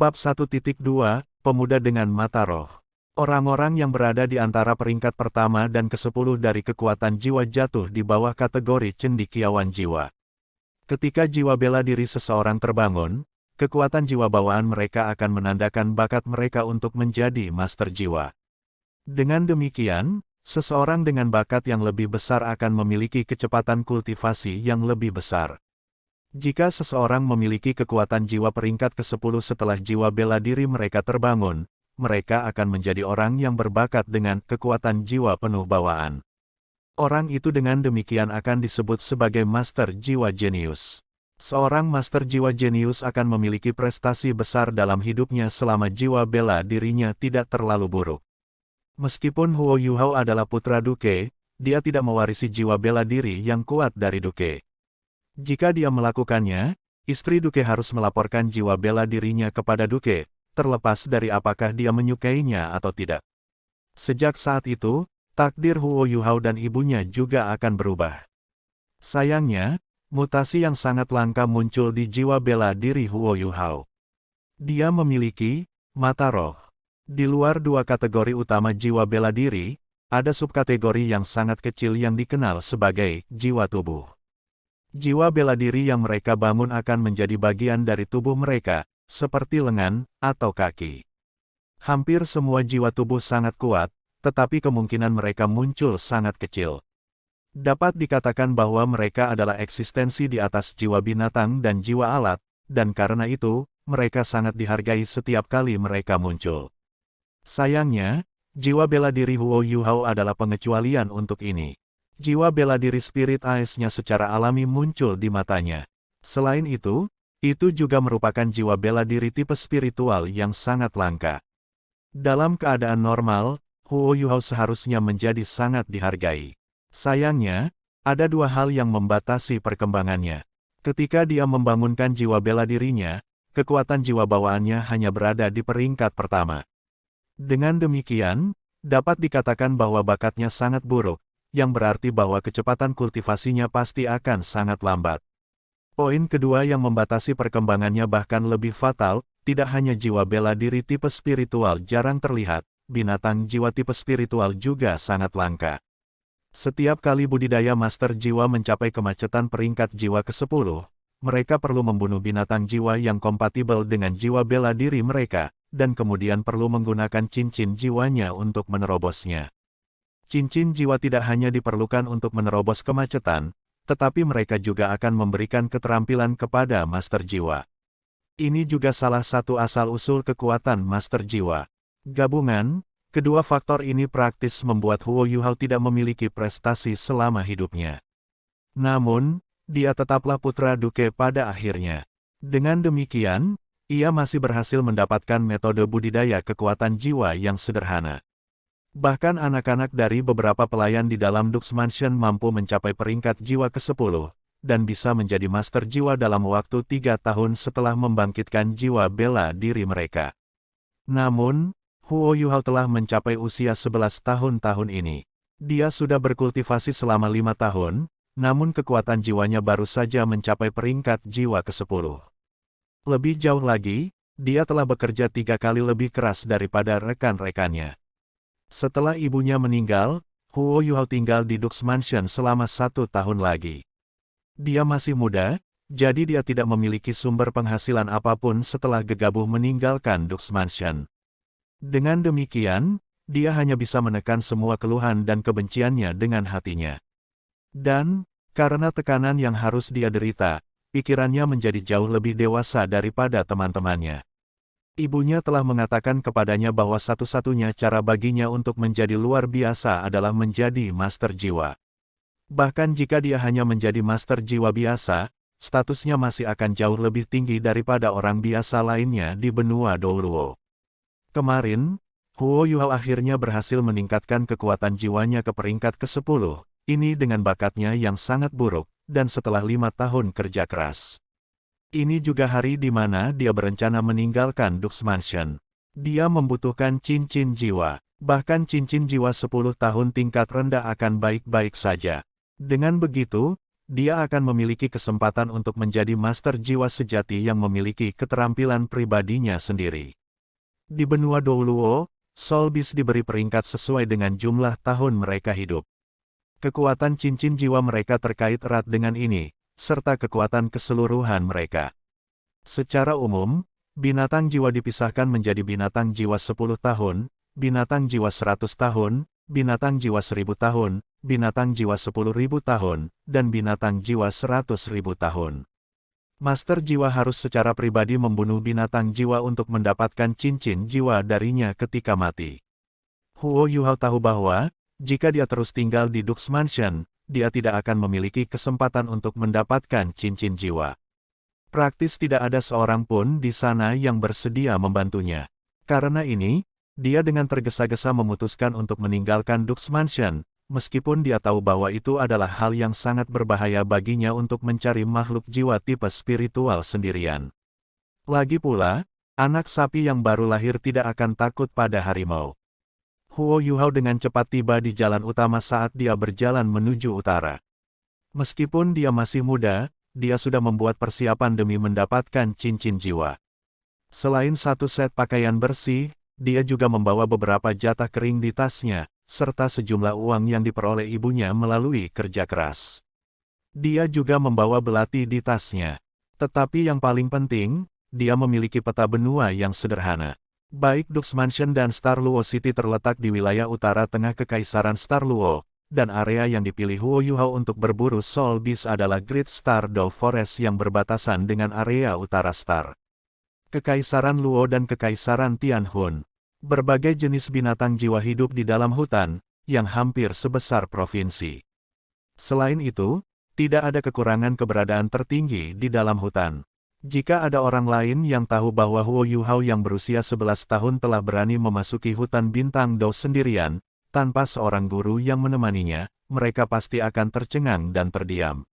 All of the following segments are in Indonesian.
Bab 1.2, Pemuda dengan Mata Roh. Orang-orang yang berada di antara peringkat pertama dan ke-10 dari kekuatan jiwa jatuh di bawah kategori cendekiawan jiwa. Ketika jiwa bela diri seseorang terbangun, kekuatan jiwa bawaan mereka akan menandakan bakat mereka untuk menjadi master jiwa. Dengan demikian, seseorang dengan bakat yang lebih besar akan memiliki kecepatan kultivasi yang lebih besar. Jika seseorang memiliki kekuatan jiwa peringkat ke-10 setelah jiwa bela diri mereka terbangun, mereka akan menjadi orang yang berbakat dengan kekuatan jiwa penuh bawaan. Orang itu dengan demikian akan disebut sebagai master jiwa jenius. Seorang master jiwa jenius akan memiliki prestasi besar dalam hidupnya selama jiwa bela dirinya tidak terlalu buruk. Meskipun Huo Yuhao adalah putra Duke, dia tidak mewarisi jiwa bela diri yang kuat dari Duke. Jika dia melakukannya, istri Duke harus melaporkan jiwa bela dirinya kepada Duke, terlepas dari apakah dia menyukainya atau tidak. Sejak saat itu, takdir Huo Yuhao dan ibunya juga akan berubah. Sayangnya, mutasi yang sangat langka muncul di jiwa bela diri Huo Yuhao. Dia memiliki mata roh. Di luar dua kategori utama jiwa bela diri, ada subkategori yang sangat kecil yang dikenal sebagai jiwa tubuh. Jiwa bela diri yang mereka bangun akan menjadi bagian dari tubuh mereka, seperti lengan atau kaki. Hampir semua jiwa tubuh sangat kuat, tetapi kemungkinan mereka muncul sangat kecil. Dapat dikatakan bahwa mereka adalah eksistensi di atas jiwa binatang dan jiwa alat, dan karena itu, mereka sangat dihargai setiap kali mereka muncul. Sayangnya, jiwa bela diri Huo Yuhao adalah pengecualian untuk ini. Jiwa bela diri Spirit Eyes-nya secara alami muncul di matanya. Selain itu juga merupakan jiwa bela diri tipe spiritual yang sangat langka. Dalam keadaan normal, Huo Yuhao seharusnya menjadi sangat dihargai. Sayangnya, ada dua hal yang membatasi perkembangannya. Ketika dia membangunkan jiwa bela dirinya, kekuatan jiwa bawaannya hanya berada di peringkat pertama. Dengan demikian, dapat dikatakan bahwa bakatnya sangat buruk, yang berarti bahwa kecepatan kultivasinya pasti akan sangat lambat. Poin kedua yang membatasi perkembangannya bahkan lebih fatal, tidak hanya jiwa bela diri tipe spiritual jarang terlihat, binatang jiwa tipe spiritual juga sangat langka. Setiap kali budidaya master jiwa mencapai kemacetan peringkat jiwa ke-10, mereka perlu membunuh binatang jiwa yang kompatibel dengan jiwa bela diri mereka, dan kemudian perlu menggunakan cincin jiwanya untuk menerobosnya. Cincin jiwa tidak hanya diperlukan untuk menerobos kemacetan, tetapi mereka juga akan memberikan keterampilan kepada master jiwa. Ini juga salah satu asal-usul kekuatan master jiwa. Gabungan, kedua faktor ini praktis membuat Huo Yuhao tidak memiliki prestasi selama hidupnya. Namun, dia tetaplah putra Duke pada akhirnya. Dengan demikian, ia masih berhasil mendapatkan metode budidaya kekuatan jiwa yang sederhana. Bahkan anak-anak dari beberapa pelayan di dalam Dux Mansion mampu mencapai peringkat jiwa ke-10, dan bisa menjadi master jiwa dalam waktu 3 tahun setelah membangkitkan jiwa bela diri mereka. Namun, Huo Yuhao telah mencapai usia 11 tahun ini. Dia sudah berkultivasi selama 5 tahun, namun kekuatan jiwanya baru saja mencapai peringkat jiwa ke-10. Lebih jauh lagi, dia telah bekerja 3 kali lebih keras daripada rekan-rekannya. Setelah ibunya meninggal, Huo Yuhao tinggal di Dux Mansion selama 1 tahun lagi. Dia masih muda, jadi dia tidak memiliki sumber penghasilan apapun setelah gegabah meninggalkan Dux Mansion. Dengan demikian, dia hanya bisa menekan semua keluhan dan kebenciannya dengan hatinya. Dan, karena tekanan yang harus dia derita, pikirannya menjadi jauh lebih dewasa daripada teman-temannya. Ibunya telah mengatakan kepadanya bahwa satu-satunya cara baginya untuk menjadi luar biasa adalah menjadi master jiwa. Bahkan jika dia hanya menjadi master jiwa biasa, statusnya masih akan jauh lebih tinggi daripada orang biasa lainnya di benua Douruo. Kemarin, Huo Yuhao akhirnya berhasil meningkatkan kekuatan jiwanya ke peringkat ke-10, ini dengan bakatnya yang sangat buruk, dan setelah 5 tahun kerja keras. Ini juga hari di mana dia berencana meninggalkan Dux Mansion. Dia membutuhkan cincin jiwa. Bahkan cincin jiwa 10 tahun tingkat rendah akan baik-baik saja. Dengan begitu, dia akan memiliki kesempatan untuk menjadi master jiwa sejati yang memiliki keterampilan pribadinya sendiri. Di benua Douluo, Soul Beast diberi peringkat sesuai dengan jumlah tahun mereka hidup. Kekuatan cincin jiwa mereka terkait erat dengan ini, serta kekuatan keseluruhan mereka. Secara umum, binatang jiwa dipisahkan menjadi binatang jiwa 10 tahun, binatang jiwa 100 tahun, binatang jiwa 1000 tahun, binatang jiwa 10.000 tahun, dan binatang jiwa 100.000 tahun. Master jiwa harus secara pribadi membunuh binatang jiwa untuk mendapatkan cincin jiwa darinya ketika mati. Huo Yuhao tahu bahwa, jika dia terus tinggal di Dux Mansion, dia tidak akan memiliki kesempatan untuk mendapatkan cincin jiwa. Praktis tidak ada seorang pun di sana yang bersedia membantunya. Karena ini, dia dengan tergesa-gesa memutuskan untuk meninggalkan Dux Mansion, meskipun dia tahu bahwa itu adalah hal yang sangat berbahaya baginya untuk mencari makhluk jiwa tipe spiritual sendirian. Lagi pula, anak sapi yang baru lahir tidak akan takut pada harimau. Huo Yuhao dengan cepat tiba di jalan utama saat dia berjalan menuju utara. Meskipun dia masih muda, dia sudah membuat persiapan demi mendapatkan cincin jiwa. Selain satu set pakaian bersih, dia juga membawa beberapa jatah kering di tasnya, serta sejumlah uang yang diperoleh ibunya melalui kerja keras. Dia juga membawa belati di tasnya. Tetapi yang paling penting, dia memiliki peta benua yang sederhana. Baik Dux Mansion dan Starluo City terletak di wilayah utara tengah Kekaisaran Starluo, dan area yang dipilih Huo Yuhao untuk berburu Soul Beast adalah Great Star Dove Forest yang berbatasan dengan area utara Star Kekaisaran Luo dan Kekaisaran Tianhun. Berbagai jenis binatang jiwa hidup di dalam hutan, yang hampir sebesar provinsi. Selain itu, tidak ada kekurangan keberadaan tertinggi di dalam hutan. Jika ada orang lain yang tahu bahwa Huo Yuhao yang berusia 11 tahun telah berani memasuki hutan bintang Dao sendirian, tanpa seorang guru yang menemaninya, mereka pasti akan tercengang dan terdiam.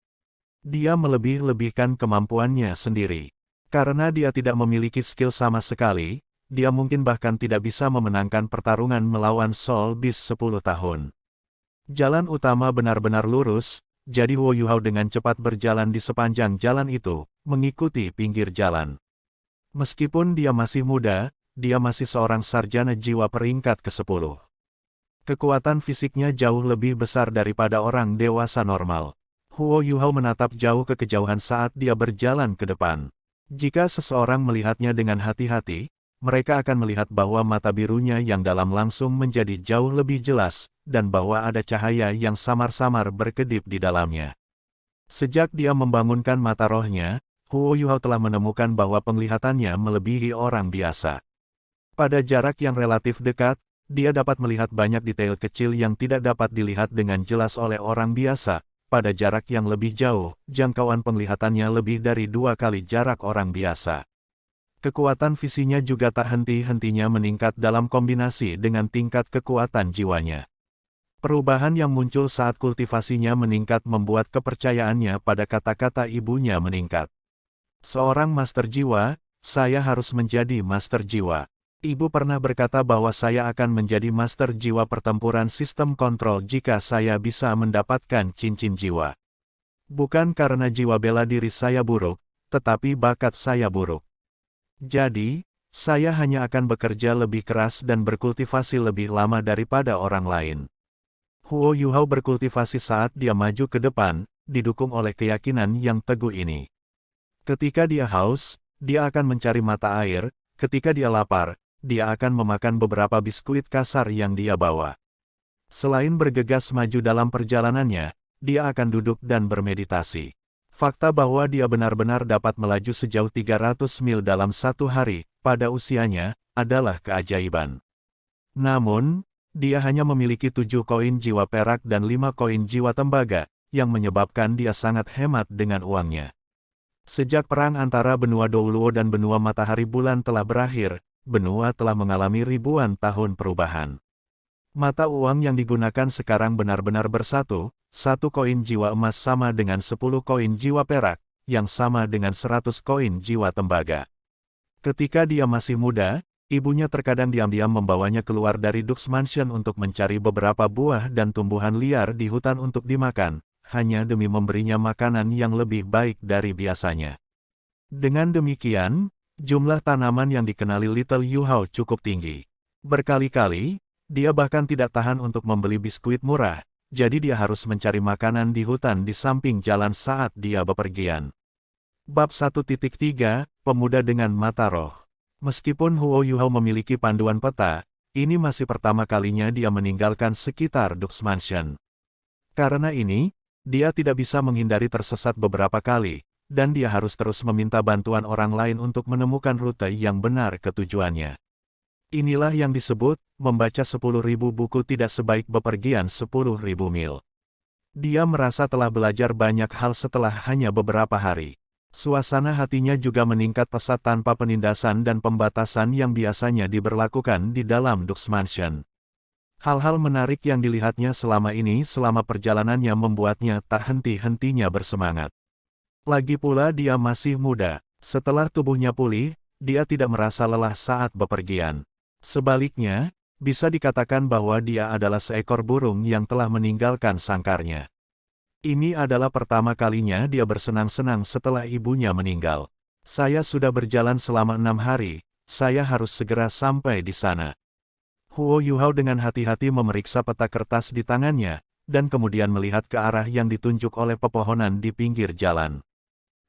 Dia melebih-lebihkan kemampuannya sendiri. Karena dia tidak memiliki skill sama sekali, dia mungkin bahkan tidak bisa memenangkan pertarungan melawan Soul Beast 10 tahun. Jalan utama benar-benar lurus, jadi Huo Yuhao dengan cepat berjalan di sepanjang jalan itu, mengikuti pinggir jalan. Meskipun dia masih muda, dia masih seorang sarjana jiwa peringkat ke-10. Kekuatan fisiknya jauh lebih besar daripada orang dewasa normal. Huo Yuhao menatap jauh ke kejauhan saat dia berjalan ke depan. Jika seseorang melihatnya dengan hati-hati, mereka akan melihat bahwa mata birunya yang dalam langsung menjadi jauh lebih jelas, dan bahwa ada cahaya yang samar-samar berkedip di dalamnya. Sejak dia membangunkan mata rohnya, Huo Yuhao telah menemukan bahwa penglihatannya melebihi orang biasa. Pada jarak yang relatif dekat, dia dapat melihat banyak detail kecil yang tidak dapat dilihat dengan jelas oleh orang biasa. Pada jarak yang lebih jauh, jangkauan penglihatannya lebih dari 2 kali jarak orang biasa. Kekuatan visinya juga tak henti-hentinya meningkat dalam kombinasi dengan tingkat kekuatan jiwanya. Perubahan yang muncul saat kultivasinya meningkat membuat kepercayaannya pada kata-kata ibunya meningkat. Seorang master jiwa, saya harus menjadi master jiwa. Ibu pernah berkata bahwa saya akan menjadi master jiwa pertempuran sistem kontrol jika saya bisa mendapatkan cincin jiwa. Bukan karena jiwa bela diri saya buruk, tetapi bakat saya buruk. Jadi, saya hanya akan bekerja lebih keras dan berkultivasi lebih lama daripada orang lain. Huo Yuhao berkultivasi saat dia maju ke depan, didukung oleh keyakinan yang teguh ini. Ketika dia haus, dia akan mencari mata air, ketika dia lapar, dia akan memakan beberapa biskuit kasar yang dia bawa. Selain bergegas maju dalam perjalanannya, dia akan duduk dan bermeditasi. Fakta bahwa dia benar-benar dapat melaju sejauh 300 mil dalam satu hari, pada usianya, adalah keajaiban. Namun, dia hanya memiliki 7 koin jiwa perak dan 5 koin jiwa tembaga, yang menyebabkan dia sangat hemat dengan uangnya. Sejak perang antara benua Douluo dan benua Matahari Bulan telah berakhir, benua telah mengalami ribuan tahun perubahan. Mata uang yang digunakan sekarang benar-benar bersatu, 1 koin jiwa emas sama dengan 10 koin jiwa perak, yang sama dengan 100 koin jiwa tembaga. Ketika dia masih muda, ibunya terkadang diam-diam membawanya keluar dari Dux Mansion untuk mencari beberapa buah dan tumbuhan liar di hutan untuk dimakan, hanya demi memberinya makanan yang lebih baik dari biasanya. Dengan demikian, jumlah tanaman yang dikenali Little Yu Hao cukup tinggi. Berkali-kali, dia bahkan tidak tahan untuk membeli biskuit murah, jadi dia harus mencari makanan di hutan di samping jalan saat dia bepergian. Bab 1.3, Pemuda dengan Mata Roh. Meskipun Huo Yu Hao memiliki panduan peta, ini masih pertama kalinya dia meninggalkan sekitar Dux Mansion. Karena ini, dia tidak bisa menghindari tersesat beberapa kali, dan dia harus terus meminta bantuan orang lain untuk menemukan rute yang benar ke tujuannya. Inilah yang disebut, membaca 10.000 buku tidak sebaik bepergian 10.000 mil. Dia merasa telah belajar banyak hal setelah hanya beberapa hari. Suasana hatinya juga meningkat pesat tanpa penindasan dan pembatasan yang biasanya diberlakukan di dalam Dux Mansion. Hal-hal menarik yang dilihatnya selama ini selama perjalanannya membuatnya tak henti-hentinya bersemangat. Lagi pula dia masih muda, setelah tubuhnya pulih, dia tidak merasa lelah saat bepergian. Sebaliknya, bisa dikatakan bahwa dia adalah seekor burung yang telah meninggalkan sangkarnya. Ini adalah pertama kalinya dia bersenang-senang setelah ibunya meninggal. Saya sudah berjalan selama 6 hari, saya harus segera sampai di sana. Huo Yu Hao dengan hati-hati memeriksa peta kertas di tangannya, dan kemudian melihat ke arah yang ditunjuk oleh pepohonan di pinggir jalan.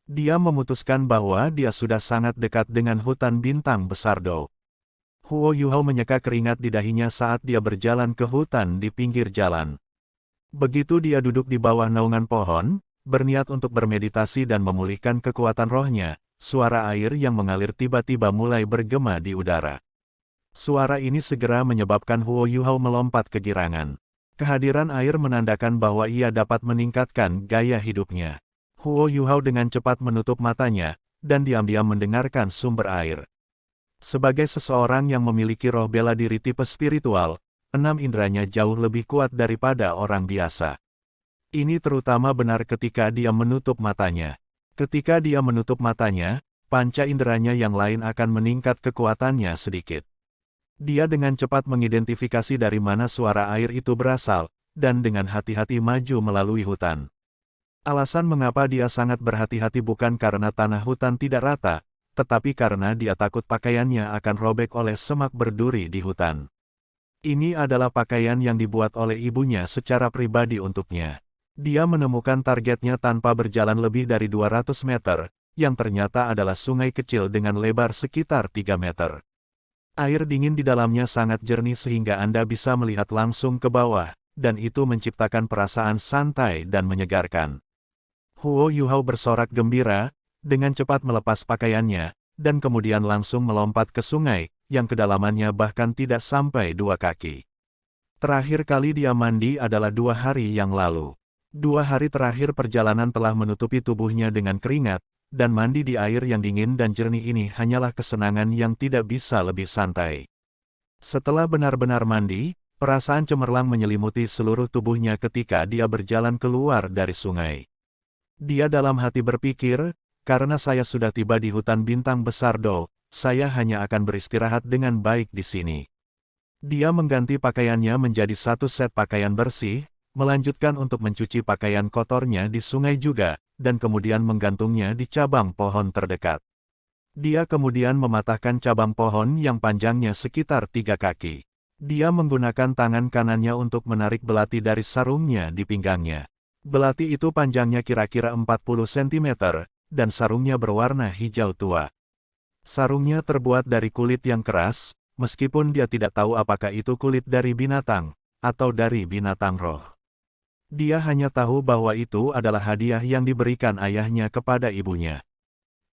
Dia memutuskan bahwa dia sudah sangat dekat dengan hutan bintang besar Dou. Huo Yu Hao menyeka keringat di dahinya saat dia berjalan ke hutan di pinggir jalan. Begitu dia duduk di bawah naungan pohon, berniat untuk bermeditasi dan memulihkan kekuatan rohnya, suara air yang mengalir tiba-tiba mulai bergema di udara. Suara ini segera menyebabkan Huo Yu Hao melompat kegirangan. Kehadiran air menandakan bahwa ia dapat meningkatkan gaya hidupnya. Huo Yu Hao dengan cepat menutup matanya, dan diam-diam mendengarkan sumber air. Sebagai seseorang yang memiliki roh bela diri tipe spiritual, 6 inderanya jauh lebih kuat daripada orang biasa. Ini terutama benar ketika dia menutup matanya. Ketika dia menutup matanya, panca inderanya yang lain akan meningkat kekuatannya sedikit. Dia dengan cepat mengidentifikasi dari mana suara air itu berasal, dan dengan hati-hati maju melalui hutan. Alasan mengapa dia sangat berhati-hati bukan karena tanah hutan tidak rata, tetapi karena dia takut pakaiannya akan robek oleh semak berduri di hutan. Ini adalah pakaian yang dibuat oleh ibunya secara pribadi untuknya. Dia menemukan targetnya tanpa berjalan lebih dari 200 meter, yang ternyata adalah sungai kecil dengan lebar sekitar 3 meter. Air dingin di dalamnya sangat jernih sehingga Anda bisa melihat langsung ke bawah, dan itu menciptakan perasaan santai dan menyegarkan. Huo Yu Hao bersorak gembira, dengan cepat melepas pakaiannya, dan kemudian langsung melompat ke sungai, yang kedalamannya bahkan tidak sampai 2 kaki. Terakhir kali dia mandi adalah 2 hari yang lalu. 2 hari terakhir perjalanan telah menutupi tubuhnya dengan keringat, dan mandi di air yang dingin dan jernih ini hanyalah kesenangan yang tidak bisa lebih santai. Setelah benar-benar mandi, perasaan cemerlang menyelimuti seluruh tubuhnya ketika dia berjalan keluar dari sungai. Dia dalam hati berpikir, karena saya sudah tiba di hutan bintang besar Dou, saya hanya akan beristirahat dengan baik di sini. Dia mengganti pakaiannya menjadi 1 set pakaian bersih, melanjutkan untuk mencuci pakaian kotornya di sungai juga, dan kemudian menggantungnya di cabang pohon terdekat. Dia kemudian mematahkan cabang pohon yang panjangnya sekitar 3 kaki. Dia menggunakan tangan kanannya untuk menarik belati dari sarungnya di pinggangnya. Belati itu panjangnya kira-kira 40 cm, dan sarungnya berwarna hijau tua. Sarungnya terbuat dari kulit yang keras, meskipun dia tidak tahu apakah itu kulit dari binatang, atau dari binatang roh. Dia hanya tahu bahwa itu adalah hadiah yang diberikan ayahnya kepada ibunya.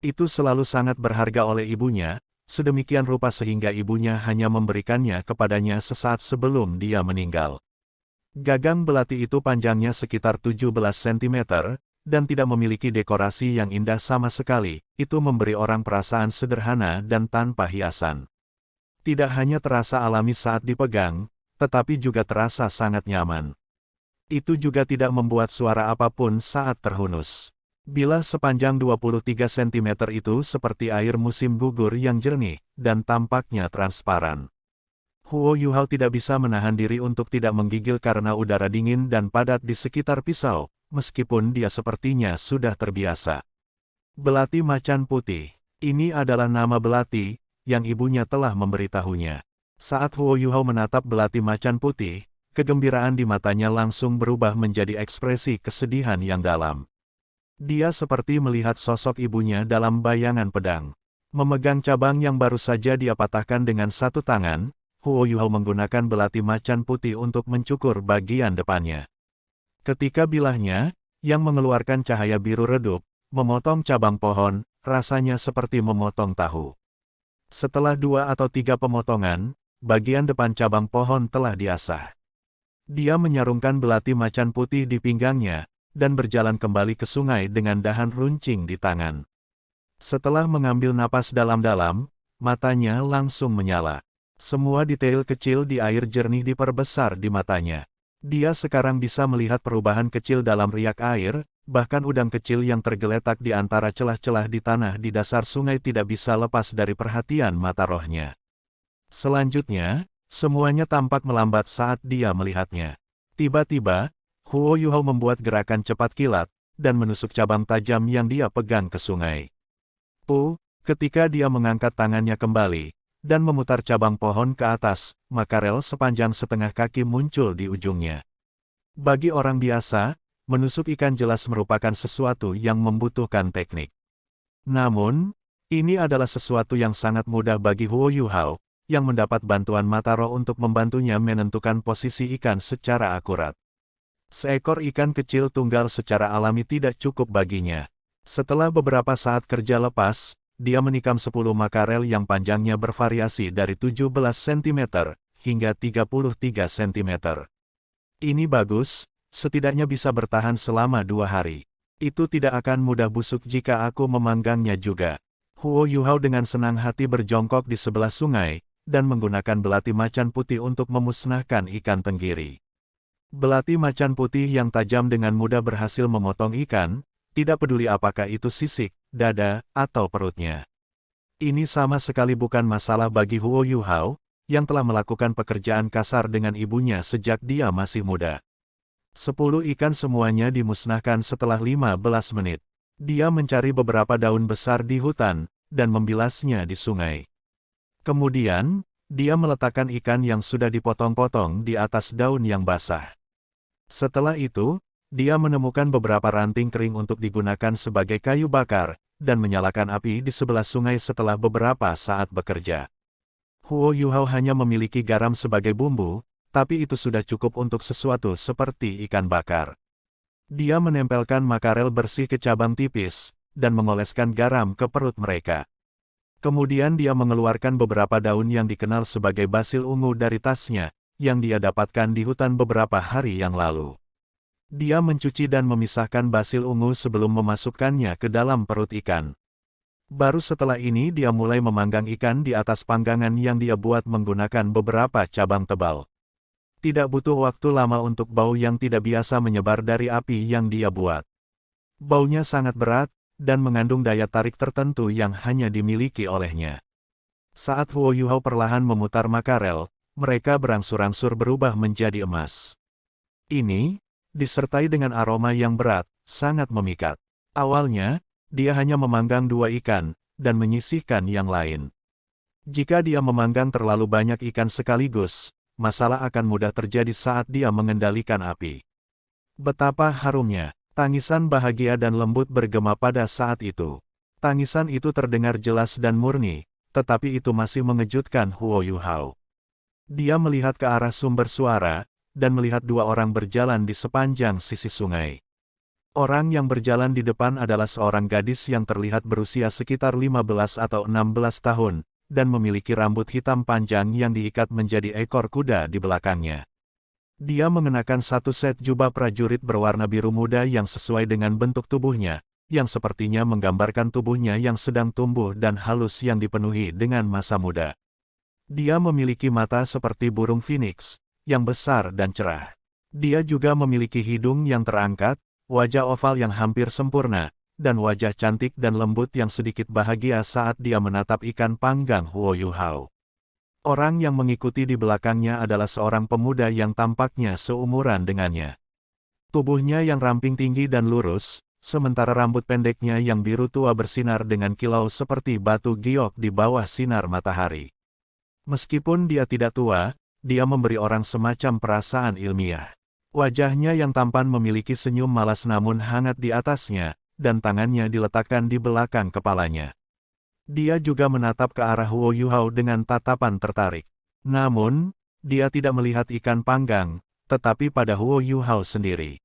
Itu selalu sangat berharga oleh ibunya, sedemikian rupa sehingga ibunya hanya memberikannya kepadanya sesaat sebelum dia meninggal. Gagang belati itu panjangnya sekitar 17 cm, dan tidak memiliki dekorasi yang indah sama sekali, itu memberi orang perasaan sederhana dan tanpa hiasan. Tidak hanya terasa alami saat dipegang, tetapi juga terasa sangat nyaman. Itu juga tidak membuat suara apapun saat terhunus. Bilah sepanjang 23 cm itu seperti air musim gugur yang jernih, dan tampaknya transparan. Huo Yuhao tidak bisa menahan diri untuk tidak menggigil karena udara dingin dan padat di sekitar pisau, meskipun dia sepertinya sudah terbiasa. Belati macan putih. Ini adalah nama belati, yang ibunya telah memberitahunya. Saat Huo Yuhao menatap belati macan putih, kegembiraan di matanya langsung berubah menjadi ekspresi kesedihan yang dalam. Dia seperti melihat sosok ibunya dalam bayangan pedang. Memegang cabang yang baru saja dia patahkan dengan satu tangan, Huo Yuhao menggunakan belati macan putih untuk mencukur bagian depannya. Ketika bilahnya, yang mengeluarkan cahaya biru redup, memotong cabang pohon, rasanya seperti memotong tahu. Setelah 2 atau 3 pemotongan, bagian depan cabang pohon telah diasah. Dia menyarungkan belati macan putih di pinggangnya, dan berjalan kembali ke sungai dengan dahan runcing di tangan. Setelah mengambil napas dalam-dalam, matanya langsung menyala. Semua detail kecil di air jernih diperbesar di matanya. Dia sekarang bisa melihat perubahan kecil dalam riak air, bahkan udang kecil yang tergeletak di antara celah-celah di tanah di dasar sungai tidak bisa lepas dari perhatian mata rohnya. Selanjutnya, semuanya tampak melambat saat dia melihatnya. Tiba-tiba, Huo Yuhao membuat gerakan cepat kilat, dan menusuk cabang tajam yang dia pegang ke sungai. Ketika dia mengangkat tangannya kembali, dan memutar cabang pohon ke atas, makarel sepanjang setengah kaki muncul di ujungnya. Bagi orang biasa, menusuk ikan jelas merupakan sesuatu yang membutuhkan teknik. Namun, ini adalah sesuatu yang sangat mudah bagi Huo Yuhao, yang mendapat bantuan mata roh untuk membantunya menentukan posisi ikan secara akurat. Seekor ikan kecil tunggal secara alami tidak cukup baginya. Setelah beberapa saat kerja lepas, dia menikam 10 makarel yang panjangnya bervariasi dari 17 cm hingga 33 cm. Ini bagus, setidaknya bisa bertahan selama 2 hari. Itu tidak akan mudah busuk jika aku memanggangnya juga. Huo Yuhao dengan senang hati berjongkok di sebelah sungai, dan menggunakan belati macan putih untuk memusnahkan ikan tenggiri. Belati macan putih yang tajam dengan mudah berhasil memotong ikan, tidak peduli apakah itu sisik, dada, atau perutnya. Ini sama sekali bukan masalah bagi Huo Yuhao, yang telah melakukan pekerjaan kasar dengan ibunya sejak dia masih muda. 10 ikan semuanya dimusnahkan setelah 15 menit. Dia mencari beberapa daun besar di hutan, dan membilasnya di sungai. Kemudian, dia meletakkan ikan yang sudah dipotong-potong di atas daun yang basah. Setelah itu, dia menemukan beberapa ranting kering untuk digunakan sebagai kayu bakar, dan menyalakan api di sebelah sungai setelah beberapa saat bekerja. Huo Yuhao hanya memiliki garam sebagai bumbu, tapi itu sudah cukup untuk sesuatu seperti ikan bakar. Dia menempelkan makarel bersih ke cabang tipis, dan mengoleskan garam ke perut mereka. Kemudian dia mengeluarkan beberapa daun yang dikenal sebagai basil ungu dari tasnya, yang dia dapatkan di hutan beberapa hari yang lalu. Dia mencuci dan memisahkan basil ungu sebelum memasukkannya ke dalam perut ikan. Baru setelah ini dia mulai memanggang ikan di atas panggangan yang dia buat menggunakan beberapa cabang tebal. Tidak butuh waktu lama untuk bau yang tidak biasa menyebar dari api yang dia buat. Baunya sangat berat, dan mengandung daya tarik tertentu yang hanya dimiliki olehnya. Saat Huo Yuhao perlahan memutar makarel, mereka berangsur-angsur berubah menjadi emas. Ini, disertai dengan aroma yang berat, sangat memikat. Awalnya, dia hanya memanggang 2 ikan, dan menyisihkan yang lain. Jika dia memanggang terlalu banyak ikan sekaligus, masalah akan mudah terjadi saat dia mengendalikan api. Betapa harumnya, tangisan bahagia dan lembut bergema pada saat itu. Tangisan itu terdengar jelas dan murni, tetapi itu masih mengejutkan Huo Yuhao. Dia melihat ke arah sumber suara, dan melihat 2 orang berjalan di sepanjang sisi sungai. Orang yang berjalan di depan adalah seorang gadis yang terlihat berusia sekitar 15 atau 16 tahun, dan memiliki rambut hitam panjang yang diikat menjadi ekor kuda di belakangnya. Dia mengenakan satu set jubah prajurit berwarna biru muda yang sesuai dengan bentuk tubuhnya, yang sepertinya menggambarkan tubuhnya yang sedang tumbuh dan halus yang dipenuhi dengan masa muda. Dia memiliki mata seperti burung phoenix, yang besar dan cerah. Dia juga memiliki hidung yang terangkat, wajah oval yang hampir sempurna, dan wajah cantik dan lembut yang sedikit bahagia saat dia menatap ikan panggang Huo Yuhao. Orang yang mengikuti di belakangnya adalah seorang pemuda yang tampaknya seumuran dengannya. Tubuhnya yang ramping tinggi dan lurus, sementara rambut pendeknya yang biru tua bersinar dengan kilau seperti batu giok di bawah sinar matahari. Meskipun dia tidak tua, dia memberi orang semacam perasaan ilmiah. Wajahnya yang tampan memiliki senyum malas namun hangat di atasnya, dan tangannya diletakkan di belakang kepalanya. Dia juga menatap ke arah Huo Yuhao dengan tatapan tertarik. Namun, dia tidak melihat ikan panggang, tetapi pada Huo Yuhao sendiri.